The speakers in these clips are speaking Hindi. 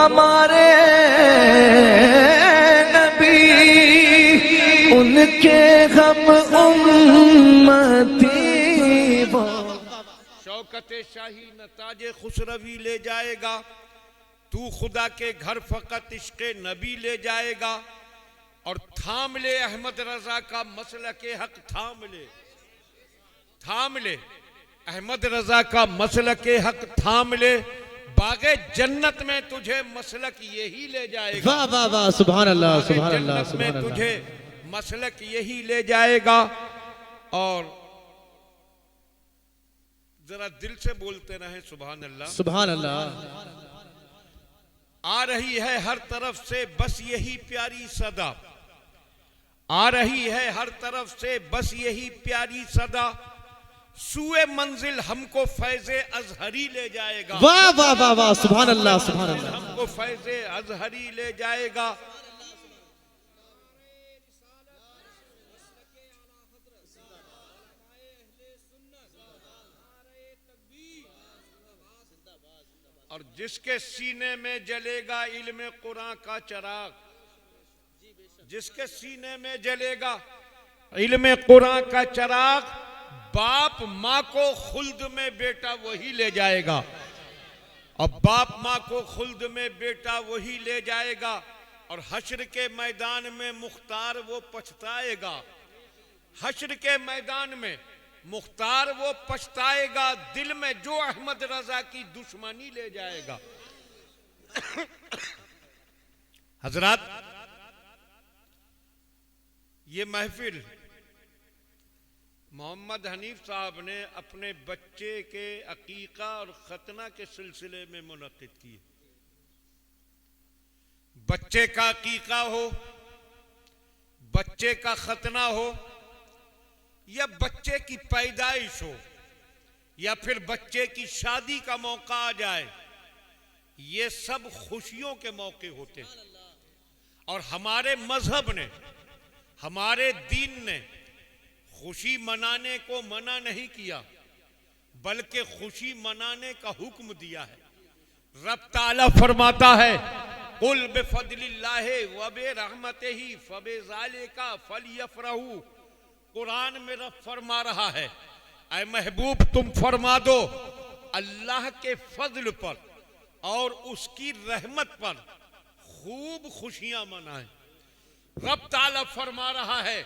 हमारे नबी, उनके हम उम्मती वो। शौकत शाही न ताजे खुसरवी ले जाएगा, तू खुदा के घर फकत इश्क नबी ले जाएगा। और थाम ले अहमद रजा का मसलक हक, थाम ले, थाम ले अहमद रजा का मसलक हक, थाम ले। बागे जन्नत में तुझे मसलक यही ले जाएगा। वाह वाह वाह, सुभान अल्लाह सुभान अल्लाह जन्नत में सुभान तुझे अल्लाह। मसलक यही ले जाएगा। और जरा दिल से बोलते रहे सुभान अल्लाह सुभान अल्लाह। आ रही है हर तरफ से बस यही प्यारी सदा, आ रही है हर तरफ से बस यही प्यारी सदा। सुए मंजिल हमको फैज़े अजहरी ले जाएगा। वाह वाह वाह वाह, सुभान अल्लाह सुभान अल्लाह। हमको फैज़े अजहरी ले जाएगा। और जिसके सीने में जलेगा इल्म कुरान का चिराग, जिसके सीने में जलेगा इल्म कुरान का चिराग, बाप माँ को खुल्द में बेटा वही ले जाएगा। और बाप माँ को खुल्द में बेटा वही ले जाएगा। और हश्र के मैदान में मुख्तार वो पछताएगा, हश्र के मैदान में मुख्तार वो पछताएगा। दिल में जो अहमद रजा की दुश्मनी ले जाएगा। हजरात, ये महफिल मोहम्मद हनीफ साहब ने अपने बच्चे के अकीका और खतना के सिलसिले में मुनक्किद की। बच्चे का अकीका हो, बच्चे का खतना हो, या बच्चे की पैदाइश हो, या फिर बच्चे की शादी का मौका आ जाए, ये सब खुशियों के मौके होते हैं। और हमारे मजहब ने, हमारे दीन ने खुशी मनाने को मना नहीं किया, बल्कि खुशी मनाने का हुक्म दिया है। रब ताला फरमाता है, कुल बिफदलिल्लाहि व बिरहमतिही फबिज़ालिका फलयफ़रहू। कुरान में रब फरमा रहा है, ऐ महबूब तुम फरमा दो अल्लाह के फजल पर और उसकी रहमत पर खूब खुशियां मनाएं। रब ताला फरमा रहा है,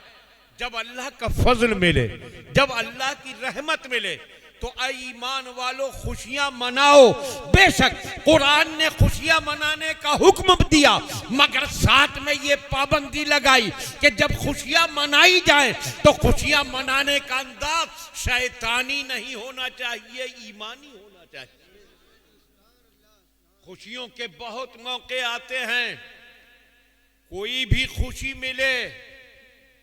जब अल्लाह का फजल मिले, जब अल्लाह की रहमत मिले, तो ऐ ईमान वालों खुशियां मनाओ। बेशक कुरान ने खुशियां मनाने का हुक्म दिया, मगर साथ में ये पाबंदी लगाई कि जब खुशियां मनाई जाए तो खुशियां मनाने का अंदाज शैतानी नहीं होना चाहिए, ईमानी होना चाहिए। खुशियों के बहुत मौके आते हैं, कोई भी खुशी मिले,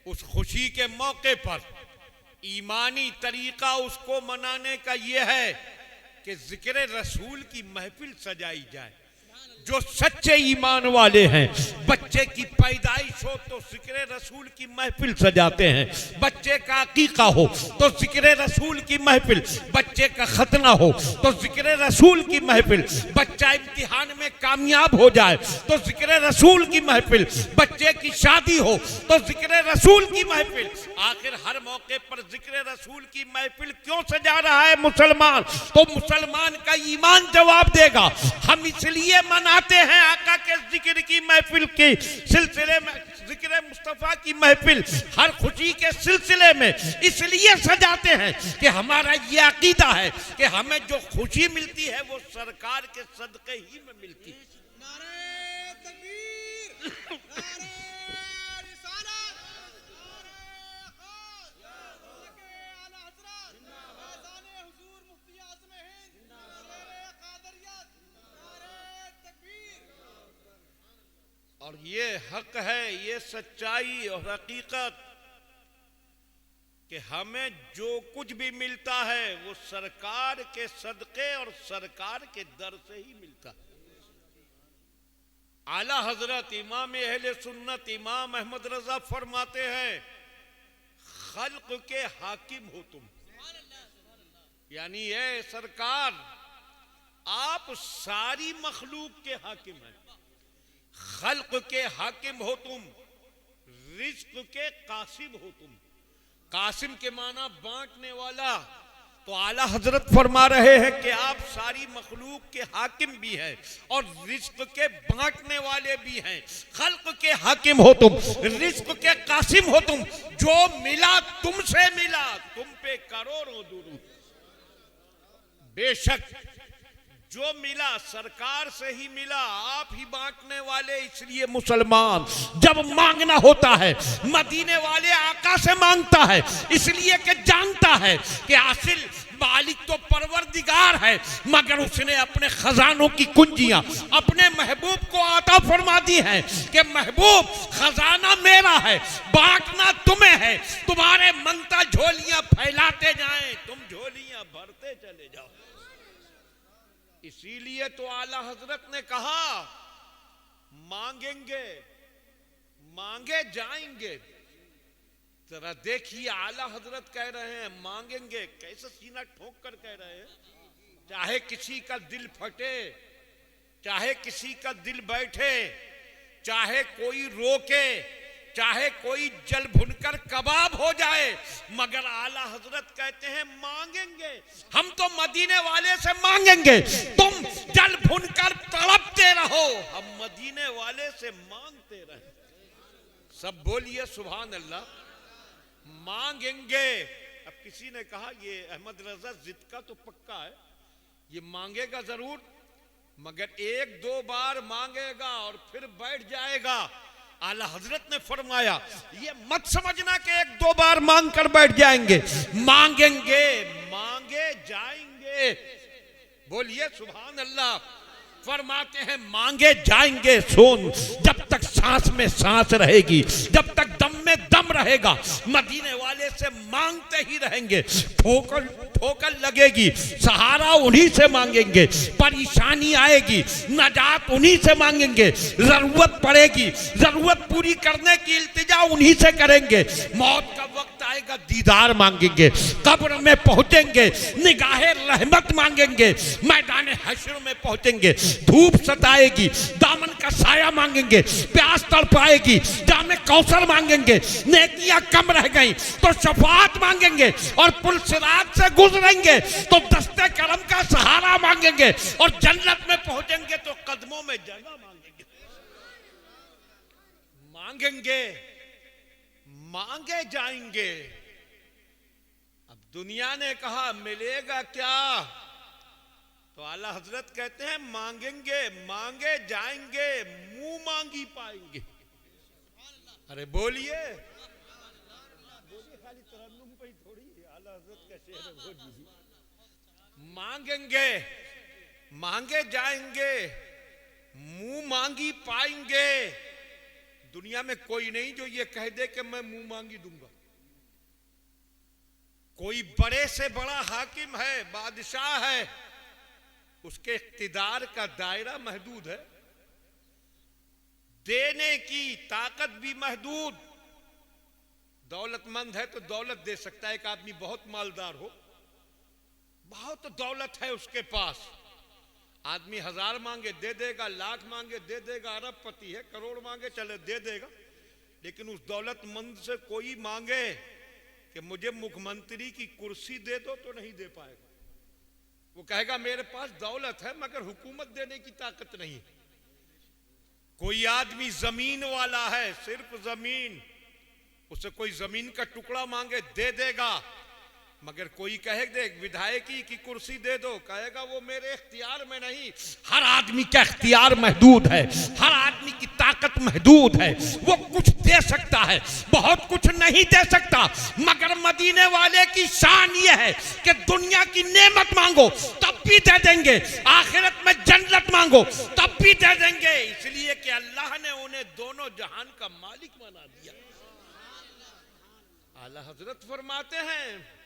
उस खुशी के मौके पर ईमानी तरीका उसको मनाने का यह है कि जिक्र रसूल की महफिल सजाई जाए। जो सच्चे ईमान वाले हैं, बच्चे की पैदाइश हो तो जिक्र रसूल की महफिल सजाते हैं, बच्चे का अकीका हो तो जिक्र रसूल की महफिल, बच्चे का खतना हो तो जिक्र रसूल की महफिल, बच्चा इम्तिहान में कामयाब हो जाए तो जिक्र रसूल की महफिल, बच्चे की शादी हो तो जिक्र रसूल की महफिल। आखिर हर मौके पर जिक्र रसूल की महफिल क्यों सजा रहा है मुसलमान? तो मुसलमान का ईमान जवाब देगा। हम इसलिए मनाते हैं आका के जिक्र की महफिल के सिलसिले में, जिक्र मुस्तफा की महफिल हर खुशी के सिलसिले में इसलिए सजाते हैं कि हमारा ये अकीदा है कि हमें जो खुशी मिलती है वो सरकार के सदके ही में मिलती है। और ये हक है, ये सच्चाई और हकीकत कि हमें जो कुछ भी मिलता है वो सरकार के सदके और सरकार के दर से ही मिलता है। आला हजरत इमाम अहले सुन्नत इमाम अहमद रजा फरमाते हैं, खल्क के हाकिम हो तुम, यानी ये सरकार आप सारी मखलूक के हाकिम हैं, खल्क के हाकिम हो तुम, रिज्क के कासिम हो तुम। कासिम के माना बांटने वाला, तो आला हजरत फरमा रहे हैं कि आप सारी मखलूक के हाकिम भी हैं और रिज्क के बांटने वाले भी हैं। खल्क के हाकिम हो तुम, रिज्क के कासिम हो तुम। जो मिला तुमसे मिला, तुम पे करोड़ों दुरूद। बेशक जो मिला सरकार से ही मिला, आप ही बांटने वाले। इसलिए मुसलमान जब मांगना होता है मदीने वाले आका से मांगता है, इसलिए कि जानता है कि हासिल मालिक तो परवरदिगार है, मगर उसने अपने खजानों की कुंजियां अपने महबूब को अता फरमा दी है कि महबूब खजाना मेरा है, बांटना तुम्हें है। तुम्हारे मनता झोलियां फैलाते जाएं, तुम झोलियां भरते चले जाओ। इसीलिए तो आला हजरत ने कहा मांगेंगे मांगे जाएंगे। जरा देखिए आला हजरत कह रहे हैं मांगेंगे, कैसे सीना ठोक कर कह रहे हैं। चाहे किसी का दिल फटे, चाहे किसी का दिल बैठे, चाहे कोई रोके, चाहे कोई जल भुनकर कबाब हो जाए, मगर आला हजरत कहते हैं मांगेंगे। हम तो मदीने वाले से मांगेंगे, तुम जल भुनकर तड़पते रहो, हम मदीने वाले से मांगते रहे। सब बोलिए सुभान अल्लाह। मांगेंगे। अब किसी ने कहा ये अहमद रजा जिद का तो पक्का है, ये मांगेगा जरूर, मगर एक दो बार मांगेगा और फिर बैठ जाएगा। आला हजरत ने फरमाया ये मत समझना कि एक दो बार मांग कर बैठ जाएंगे, मांगेंगे मांगे जाएंगे। बोलिए सुभान अल्लाह। फरमाते हैं मांगे जाएंगे। सुन, जब तक सांस में सांस रहेगी, जब तक दम में दम रहेगा, मदीने वाले से मांगते ही रहेंगे। ठोकर ठोकर लगेगी, सहारा उन्हीं से मांगेंगे। परेशानी आएगी, नजात उन्हीं से मांगेंगे। जरूरत पड़ेगी, जरूरत पूरी करने की इल्तिजा उन्हीं से करेंगे। मौत का वक्त आएगा, दीदार मांगेंगे। कब्र में पहुंचेंगे, निगाहे रहमत मांगेंगे। मैदान हश्र में पहुंचेंगे, धूप सताएगी, दामन का साया मांगेंगे। प्यास तड़पाएगी, जामे कौसर मांगेंगे। नेकियां कम रह गई तो शफाअत मांगेंगे, और पुल सिरात से गुजरेंगे तो दस्ते करम का सहारा मांगेंगे, और जन्नत में पहुंचेंगे तो कदमों में जगह मांगेंगे। मांगेंगे मांगे जाएंगे। अब दुनिया ने कहा मिलेगा क्या, तो आला हजरत कहते हैं मांगेंगे मांगे जाएंगे, मुंह मांगी पाएंगे। अरे बोलिए खाली तरन्नुम पे ही थोड़ी, आला हजरत का शेर है, बोलिए। मांगेंगे मांगे जाएंगे, मुंह मांगी पाएंगे। दुनिया में कोई नहीं जो ये कह दे कि मैं मुंह मांगी दूंगा। कोई बड़े से बड़ा हाकिम है, बादशाह है, उसके इख्तिदार का दायरा महदूद है, देने की ताकत भी महदूद। दौलतमंद है तो दौलत दे सकता है। एक आदमी बहुत मालदार हो, बहुत दौलत है उसके पास, आदमी 1000 मांगे दे देगा, लाख मांगे दे देगा, अरबपति है, करोड़ मांगे चले दे देगा। लेकिन उस दौलतमंद से कोई मांगे कि मुझे मुख्यमंत्री की कुर्सी दे दो, तो नहीं दे पाएगा। वो कहेगा मेरे पास दौलत है मगर हुकूमत देने की ताकत नहीं। कोई आदमी जमीन वाला है, सिर्फ जमीन, उसे कोई जमीन का टुकड़ा मांगे दे देगा, मगर कोई कहे दे विधायकी की कुर्सी दे दो, कहेगा वो मेरे इख्तियार में नहीं। हर आदमी का इख्तियार महदूद है, हर आदमी की ताकत महदूद है। वो कुछ दे सकता है, बहुत कुछ नहीं दे सकता, मगर मदीने वाले की शान ये है कि दुनिया की नेमत मांगो तब भी दे देंगे, आखिरत में जन्नत मांगो तब भी दे देंगे। इसलिए कि अल्लाह ने उन्हें दोनों जहान का मालिक बना दिया। आला हजरत फरमाते हैं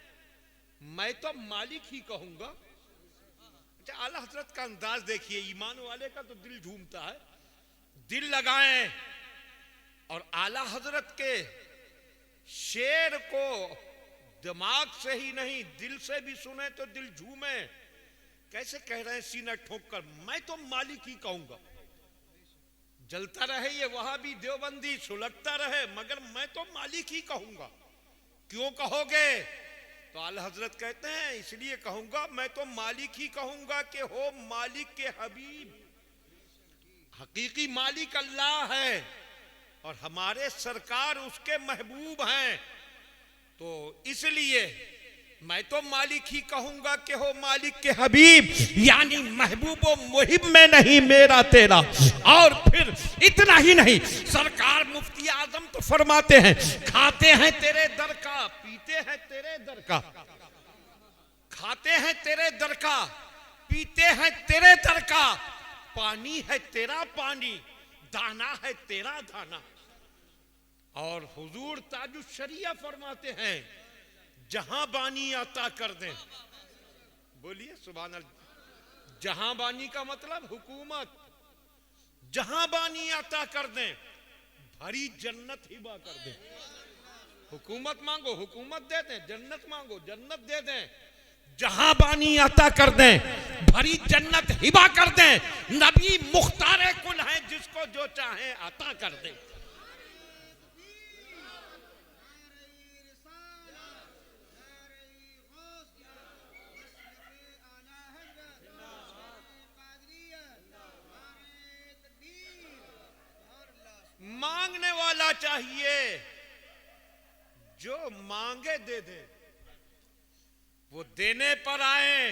मैं तो मालिक ही कहूंगा। अच्छा, आला हजरत का अंदाज देखिए, ईमान वाले का तो दिल झूमता है। दिल लगाएं और आला हजरत के शेर को दिमाग से ही नहीं दिल से भी सुने तो दिल झूमे। कैसे कह रहे हैं सीना ठोक कर, मैं तो मालिक ही कहूंगा। जलता रहे ये वहां भी देवबंदी, सुलगता रहे, मगर मैं तो मालिक ही कहूंगा। क्यों कहोगे? तो आला हजरत कहते हैं इसलिए कहूंगा, मैं तो मालिक ही कहूंगा कि हो मालिक के हबीब। हकीकी मालिक अल्लाह है और हमारे सरकार उसके महबूब हैं। तो इसलिए मैं तो मालिक ही कहूंगा कि हो मालिक के हबीब, यानी महबूब व मुहिब में नहीं मेरा तेरा। और फिर इतना ही नहीं, सरकार मुफ्ती आजम तो फरमाते हैं खाते हैं तेरे दर का, पीते हैं तेरे दर का। खाते हैं तेरे दर का, पीते हैं तेरे दर का। पानी है तेरा पानी, दाना है तेरा दाना। और हुजूर ताजुश शरिया फरमाते हैं जहां बानी अता कर दें। बोलिए सुभान अल्लाह। जहां बानी का मतलब हुकूमत। जहां बानी अता कर दें, भरी जन्नत हिबा कर दें। हुकूमत मांगो हुकूमत दे दें, जन्नत मांगो जन्नत दे दें। जहां बानी अता कर दें, भरी जन्नत हिबा कर दें। नबी मुख्तारे कुल हैं, जिसको जो चाहे अता कर दें। मांगने वाला चाहिए, जो मांगे दे दे। वो देने पर आए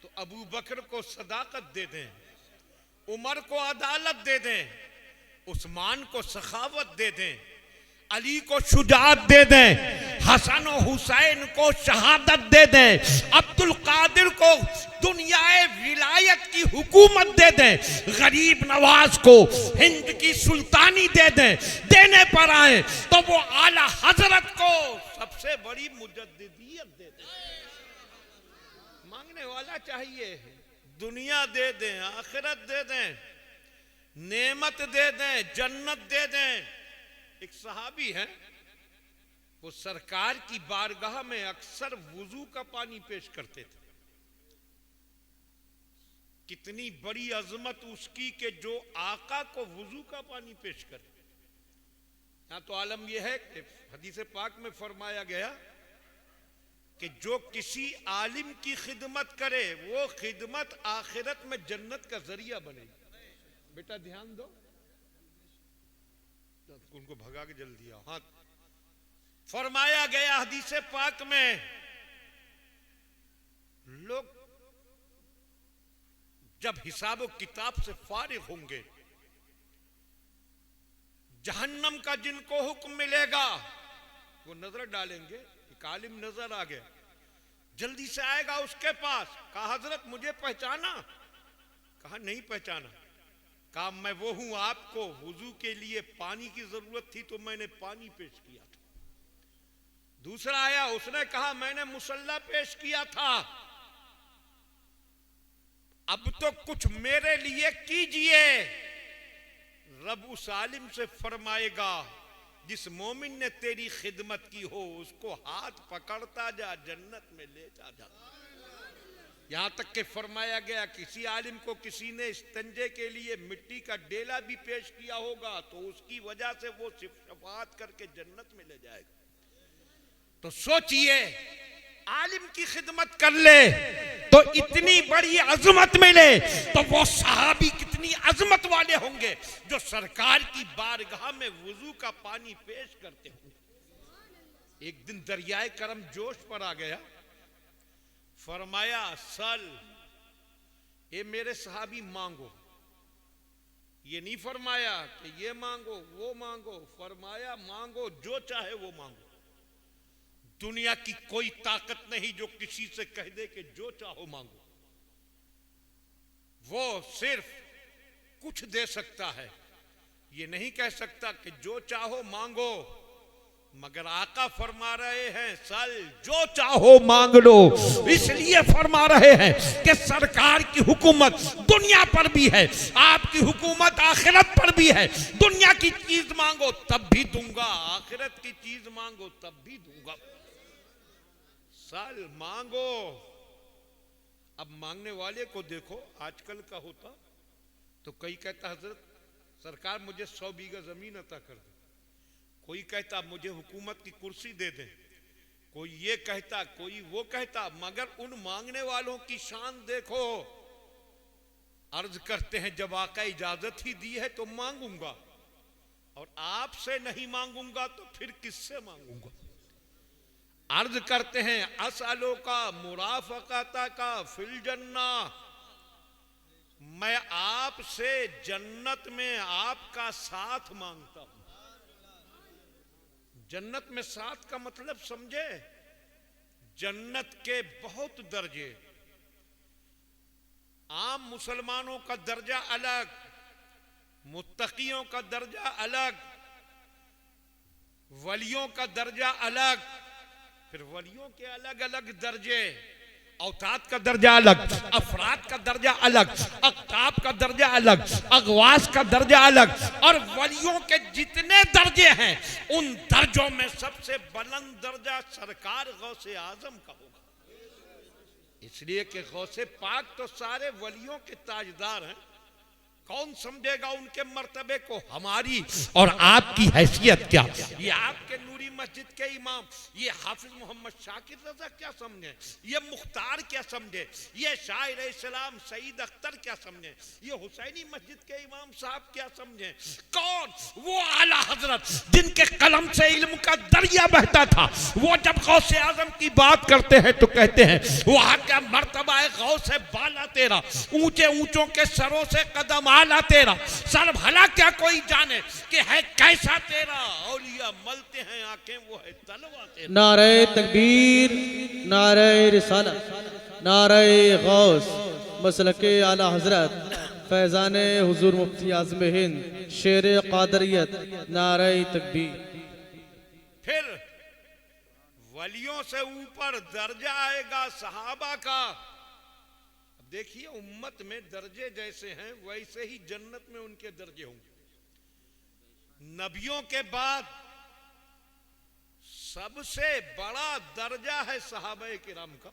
तो अबू बकर को सदाकत दे दें, उमर को अदालत दे दें, उस्मान को सखावत दे दें, अली को शुजाअत दे दें, हसन और हुसैन को शहादत दे दें, अब्दुल कादिर को दुनियाए विलायत की हुकूमत दे दें, गरीब नवाज को हिंद की सुल्तानी दे दें। देने पर आए तो वो आला हजरत को सबसे बड़ी मुजद्दिदियत दे दें। मांगने वाला चाहिए, दुनिया दे दें, आखिरत दे दें, नेमत दे दें, जन्नत दे दें। एक सहाबी है, वो सरकार की बारगाह में अक्सर वुजू का पानी पेश करते थे। कितनी बड़ी अजमत उसकी कि जो आका को वुजू का पानी पेश करे। यहां तो आलम यह है कि हदीस पाक में फरमाया गया कि जो किसी आलिम की खिदमत करे, वो खिदमत आखिरत में जन्नत का जरिया बनेगी। बेटा ध्यान दो, उनको भगा के जल्दी आओ। हाँ, फरमाया गया हदीस पाक में, लोग जब हिसाब किताब से फारिग होंगे, जहन्नम का जिनको हुक्म मिलेगा वो नजर डालेंगे। एक आलिम नजर आ गया, जल्दी से आएगा उसके पास। कहा हजरत मुझे पहचाना? कहा नहीं पहचाना। कहा मैं वो हूं, आपको वुजू के लिए पानी की जरूरत थी तो मैंने पानी पेश किया था। दूसरा आया, उसने कहा मैंने मुसल्ला पेश किया था, अब तो कुछ मेरे लिए कीजिए। रब उस आलिम से फरमाएगा जिस मोमिन ने तेरी खिदमत की हो उसको हाथ पकड़ता जा, जन्नत में ले जा। यहां तक के फरमाया गया किसी आलिम को किसी ने इस्तंजे के लिए मिट्टी का डेला भी पेश किया होगा तो उसकी वजह से वो शफाअत करके जन्नत में ले जाएगा। तो सोचिए, आलिम की खिदमत कर ले तो इतनी बड़ी अजमत मिले, तो वो सहाबी कितनी अजमत वाले होंगे जो सरकार की बारगाह में वुजू का पानी पेश करते होंगे। एक दिन दरियाए करम जोश पर आ गया, फरमाया सल, ये मेरे सहाबी मांगो। ये नहीं फरमाया कि ये मांगो वो मांगो, फरमाया मांगो जो चाहे वो मांगो। दुनिया की कोई ताकत नहीं जो किसी से कह दे कि जो चाहो मांगो। वो सिर्फ कुछ दे सकता है, ये नहीं कह सकता कि जो चाहो मांगो। मगर आका फरमा रहे हैं सल, जो चाहो मांग लो। इसलिए फरमा रहे हैं कि सरकार की हुकूमत दुनिया पर भी है, आपकी हुकूमत आखिरत पर भी है। दुनिया की चीज मांगो तब भी दूंगा, आखिरत की चीज मांगो तब भी दूंगा। सल मांगो, अब मांगने वाले को देखो, आजकल का होता तो कई कहता हजरत सरकार मुझे 100 बीघा जमीन अता कर दे, कोई कहता मुझे हुकूमत की कुर्सी दे दे, कोई ये कहता कोई वो कहता, मगर उन मांगने वालों की शान देखो। अर्ज करते हैं जब आका इजाजत ही दी है तो मांगूंगा, और आपसे नहीं मांगूंगा तो फिर किससे मांगूंगा। अर्ज करते हैं असअलो का मुराफकाता का फिल जन्ना, मैं आपसे जन्नत में आपका साथ मांगता हूं। जन्नत में साथ का मतलब समझे, जन्नत के बहुत दर्जे, आम मुसलमानों का दर्जा अलग, मुत्तकियों का दर्जा अलग, वलियों का दर्जा अलग, फिर वलियों के अलग अलग दर्जे, औताद का दर्जा अलग, अफराद का दर्जा अलग, अक्ताब का दर्जा अलग, अगवास का दर्जा अलग, और वलियों के जितने दर्जे हैं उन दर्जों में सबसे बुलंद दर्जा सरकार गौसे आजम का होगा। इसलिए कि गौसे पाक तो सारे वलियों के ताजदार हैं, कौन समझेगा उनके मर्तबे को। हमारी और आपकी हैसियत क्या, ये आपके नूरी मस्जिद के इमाम, ये हाफिज मोहम्मद शाकिर रजा क्या समझे, ये मुख्तार क्या समझे, ये शायर इस्लाम सईद अख्तर क्या समझे, ये हुसैनी मस्जिद के इमाम साहब क्या समझे। कौन वो आला हजरत जिनके कलम से इल्म का दरिया बहता था, वो जब गौसे आजम की बात करते हैं तो कहते हैं वहां का मर्तबा है गौसे बाला तेरा, ऊंचे ऊंचों के सरों से कदम आला तेरा, सर भला क्या कोई जाने कि है कैसा तेरा, औलिया मलते हैं आंखें वो है तलवा तेरा। नारे तकबीर, नारे रिसालत, नारे गौस, मसलके आला हजरत फैजान हुजूर मुफ्ती आज़म हिंद शेर कादरियत, नारे तकबीर। फिर वलियों से ऊपर दर्जा आएगा सहाबा का। देखिए उम्मत में दर्जे जैसे हैं वैसे ही जन्नत में उनके दर्जे होंगे। नबियों के बाद सबसे बड़ा दर्जा है सहाबा किराम का।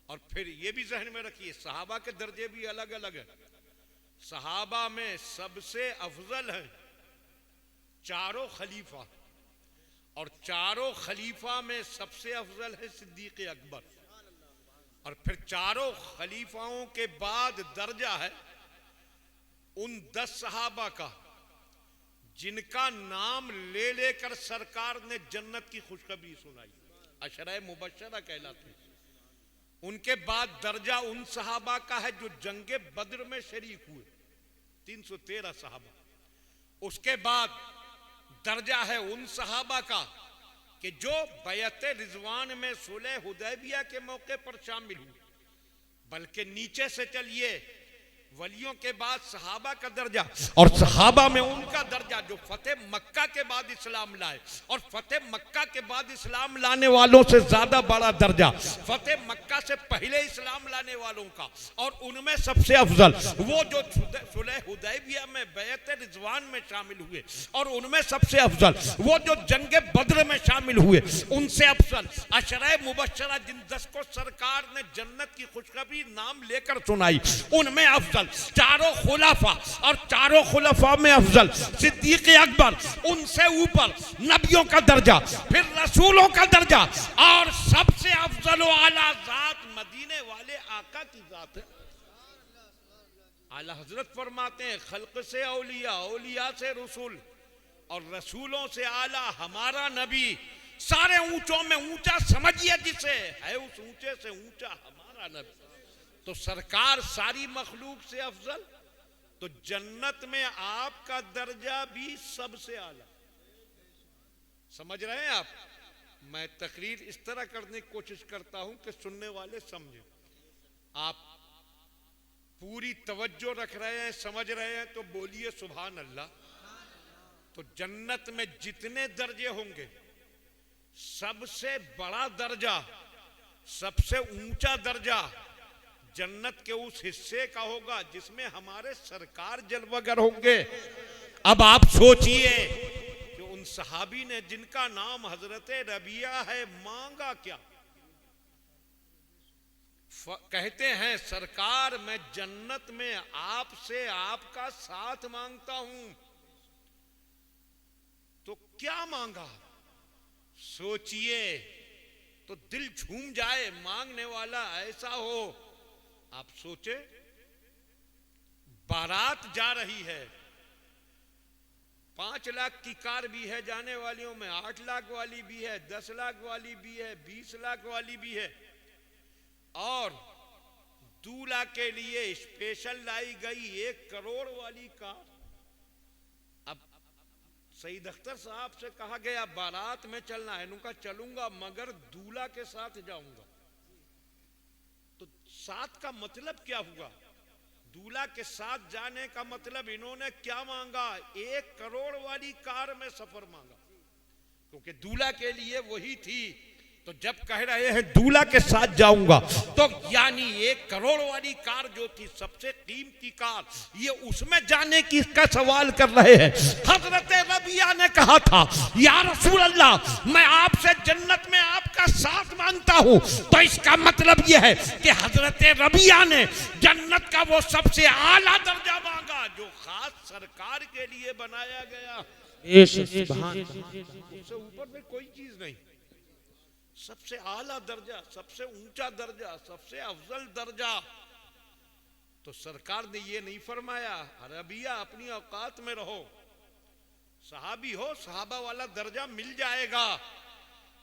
और फिर ये भी जहन में रखिए सहाबा के दर्जे भी अलग अलग है। सहाबा में सबसे अफजल है चारों खलीफा, और चारों खलीफा में सबसे अफजल है सिद्दीक अकबर। और फिर चारों खलीफाओं के बाद दर्जा है उन 10 सहाबा का जिनका नाम ले लेकर सरकार ने जन्नत की खुशखबरी सुनाई, अशरा मुबशरा कहलाते हैं। उनके बाद दर्जा उन सहाबा का है जो जंगे बद्र में शरीक हुए, 313 सहाबा। उसके बाद दर्जा है उन सहाबा का कि जो बैअत रिजवान में सुलह हुदैबिया के मौके पर शामिल हुए। बल्कि नीचे से चलिए, वलियों के बाद सहाबा का दर्जा, और सहाबा में उनका दर्जा जो फतेह मक्का के बाद इस्लाम लाए, और फतेह मक्का के बाद इस्लाम लाने वालों से ज्यादा बड़ा दर्जा फतेह मक्का से पहले इस्लाम लाने वालों का। और उनमें सबसे अफजल वो जो सुलह हुदैबिया में बैअत रिजवान में शामिल हुए, और उनमें सबसे अफजल वो जो जंगे बद्र में शामिल हुए, उनसे अफजल अशरा मुबशरा जिन 10 को सरकार ने जन्नत की खुशखबरी नाम लेकर सुनाई, उनमें अफजल चारों खुलाफा, और चारों खुलाफा में अफजल सिद्दीक अकबर, उनसे ऊपर नबियों का दर्जा, फिर रसूलों का दर्जा, और सबसे अफजल व आला जात मदीने वाले आका की जात है। आला हजरत फरमाते हैं खल्क से औलिया, औलिया से रसूल, और रसूलों से आला हमारा नबी। सारे ऊंचों में ऊंचा समझिए जिसे है, उस ऊंचे से ऊंचा हमारा नबी। तो सरकार सारी मखलूक से अफजल, तो जन्नत में आपका दर्जा भी सबसे आला। समझ रहे हैं आप? मैं तकरीर इस तरह करने की कोशिश करता हूं कि सुनने वाले समझें। आप पूरी तवज्जो रख रहे हैं, समझ रहे हैं तो बोलिए सुभान अल्लाह। तो जन्नत में जितने दर्जे होंगे, सबसे बड़ा दर्जा, सबसे ऊंचा दर्जा जन्नत के उस हिस्से का होगा जिसमें हमारे सरकार जलवगर होंगे। अब आप सोचिए कि उन सहाबी ने जिनका नाम हजरत रबिया है, मांगा क्या? कहते हैं सरकार मैं जन्नत में आपसे आपका साथ मांगता हूं। तो क्या मांगा सोचिए तो दिल झूम जाए, मांगने वाला ऐसा हो। आप सोचे बारात जा रही है, 5 लाख की कार भी है, जाने वालियों में 8 लाख वाली भी है, 10 लाख वाली भी है, 20 लाख वाली भी है, और दूल्हा के लिए स्पेशल लाई गई 1 करोड़ वाली कार। अब सईद अख्तर साहब से कहा गया बारात में चलना है, उनका चलूंगा मगर दूल्हा के साथ जाऊंगा। तो साथ का मतलब क्या हुआ? दूल्हा के साथ जाने का मतलब इन्होंने क्या मांगा? 1 करोड़ वाली कार में सफर मांगा, क्योंकि दूल्हा के लिए वही थी। तो जब कह रहे हैं दूल्हा के साथ जाऊंगा, तो यानी 1 करोड़ वाली कार जो थी सबसे कीमती कार, ये उसमें जाने की का सवाल कर रहे हैं। हजरत रबिया ने कहा था या रसूल अल्लाह मैं आपसे जन्नत में आपका साथ मांगता हूं। तो इसका मतलब यह है कि हजरत रबिया ने जन्नत का वो सबसे आला दर्जा मांगा जो खास सरकार के लिए बनाया गया। उससे ऊपर में कोई चीज नहीं, सबसे आला दर्जा, सबसे ऊंचा दर्जा, सबसे अफजल दर्जा। तो सरकार ने ये नहीं फरमाया रबिया अपनी औकात में रहो, सहाबी हो, सहाबा वाला दर्जा मिल जाएगा,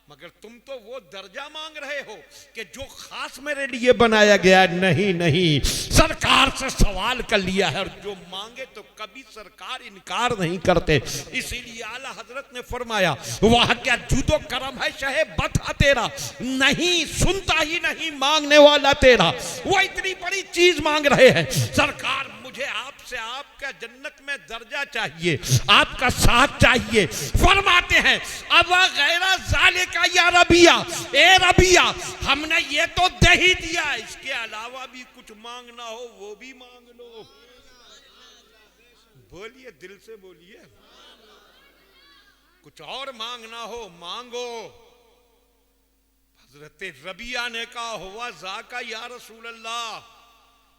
मगर तुम तो वो दर्जा मांग रहे हो कि जो खास मेरे लिए बनाया गया है। नहीं नहीं, सरकार से सवाल कर लिया है और जो मांगे तो कभी सरकार इनकार नहीं करते। इसीलिए आला हजरत ने फरमाया वह क्या जूदो करम है शहे बता तेरा, नहीं सुनता ही नहीं मांगने वाला तेरा। वो इतनी बड़ी चीज मांग रहे हैं। सरकार मुझे आपसे आपका जन्नत में दर्जा चाहिए, आपका साथ चाहिए। फरमाते हैं अब गैरा जाले का या रबिया, ए रबिया हमने ये तो दे ही दिया, इसके अलावा भी कुछ मांगना हो वो भी मांग लो। बोलिए, दिल से बोलिए, कुछ और मांगना हो मांगो। हजरत रबिया ने कहा हुआ जाका या रसूल अल्लाह,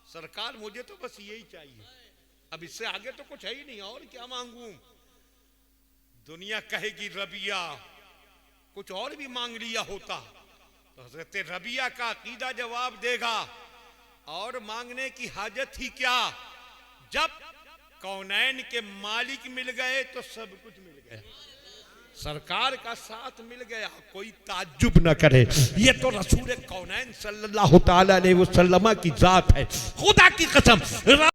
सरकार मुझे तो बस यही चाहिए, अब इससे आगे तो कुछ है ही नहीं, और क्या मांगू। दुनिया कहेगी रबिया कुछ और भी मांग लिया होता, तो हजरत रबिया का अकीदा जवाब देगा और मांगने की हाजत ही क्या, जब कौनैन के मालिक मिल गए तो सब कुछ मिल गया, सरकार का साथ मिल गया, कोई ताज्जुब न करे। ये तो रसूल कौनैन सल्लल्लाहु तआला अलैहि वसल्लम की जात है, खुदा की कसम।